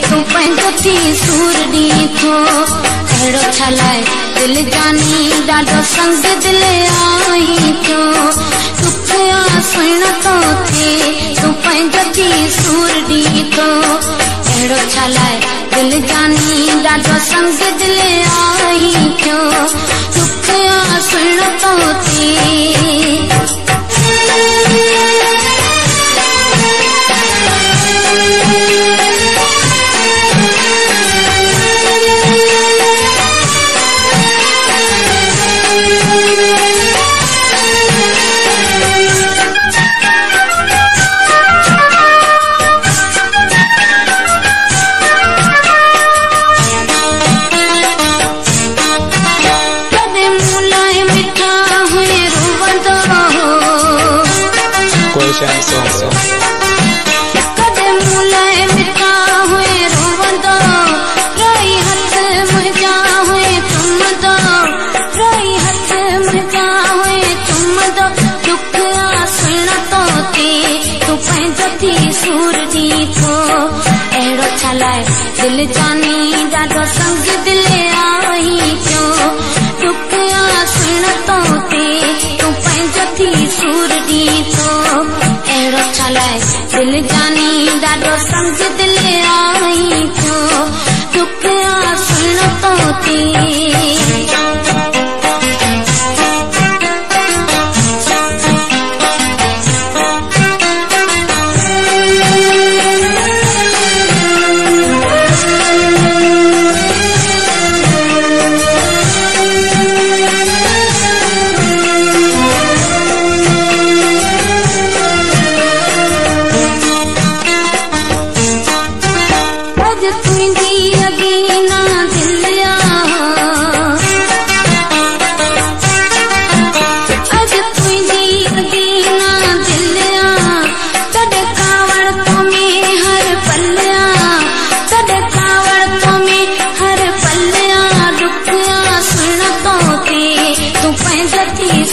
तू पंहिंजो थी सूर ॾीं थो अहिड़ो छा लाइ दिल जानी ॾाढो संग दिल आई थियो दुख सुण थो थिए तू पंहिंजो थी सूर ॾीं थो अहिड़ो छा लाइ दिल जानी ॾाढो संग दिल आई थियो दुख सुण थो थिए कदे मुलाए मिठा हुए रोवंदो रोई हथ मुंहिंजा हुए चुमंदो रोई हथ मुंहिंजा हुए चुमंदो दुख सुण थो थिए तू पंहिंजो थी सूर ॾीं थो अहिड़ो छा लाइ दिल जानी ॾाढो संग दिल आई थियो दुख सुण थो थिए तू पंहिंजो थी सूर ॾीं थो अहिड़ो छा लाइ दिल जानी ॾाढो संग दिल आई थियो दुख सुण थो थिए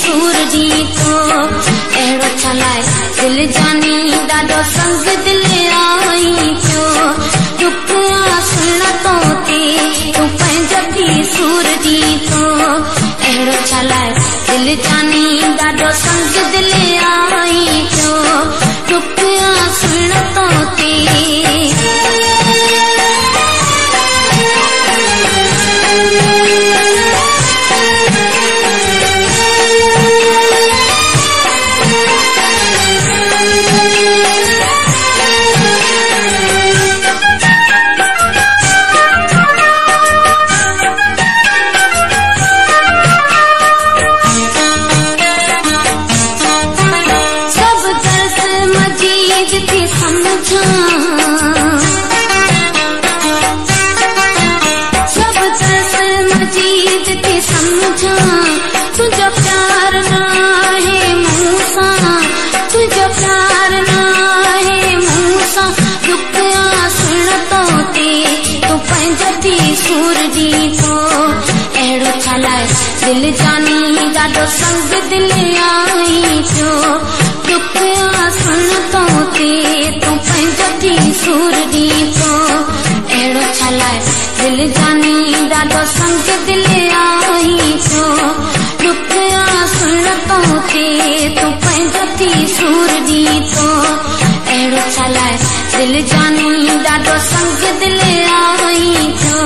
सूर ॾीं थो अहिड़ो छा लाइ दिल जानी ॾाढो संग दिल आई थियो दुख सुण थो थिए तू पंहिंजो थी सूर ॾीं थो अहिड़ो छा लाइ दिल जानी ॾाढो संग दिल आई थियो दुख सुण थो थिए तुझो प्यार ना है मूंसां तुझो प्यार ना है मूंसां दुख सुण थो थिए तू पंहिंजो थी सूर ॾीं थो अहिड़ो छा लाइ दिल जानी ॾाढो संग दिल आई थियो दुख सुण थो थिए तू पंहिंजो थी सूर ॾीं थो अहिड़ो छा लाइ दिल जानी ॾाढो संग दिल आई थियो दुख सुण थो थिए तू पंहिंजो थी सूर ॾीं थो अहिड़ो छा लाइ दिल जानी ॾाढो संग दिल आई थियो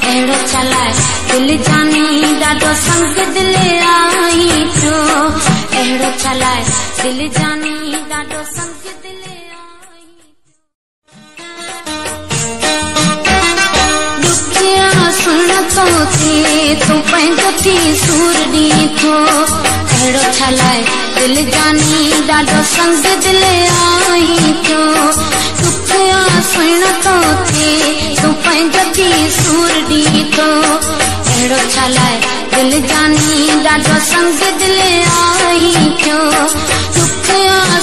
अहिड़ो छा लाइ दिल जानी ॾाढो संग दिल आई थियो अहिड़ो छा लाइ दिल जानी ॾाढो संग दिल आई दुख सुण थो थिए तू पंहिंजो थी सूर ॾीं थो अहिड़ो छा लाइ दिल जानी ॾाढो संग दिल आई थियो दुख सुण थो थिए तू पंहिंजो थी सूर ॾीं थो अहिड़ो छा लाइ दिल जानी ॾाढो संग दिल आई थियो दुख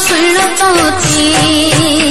सुण थो थिए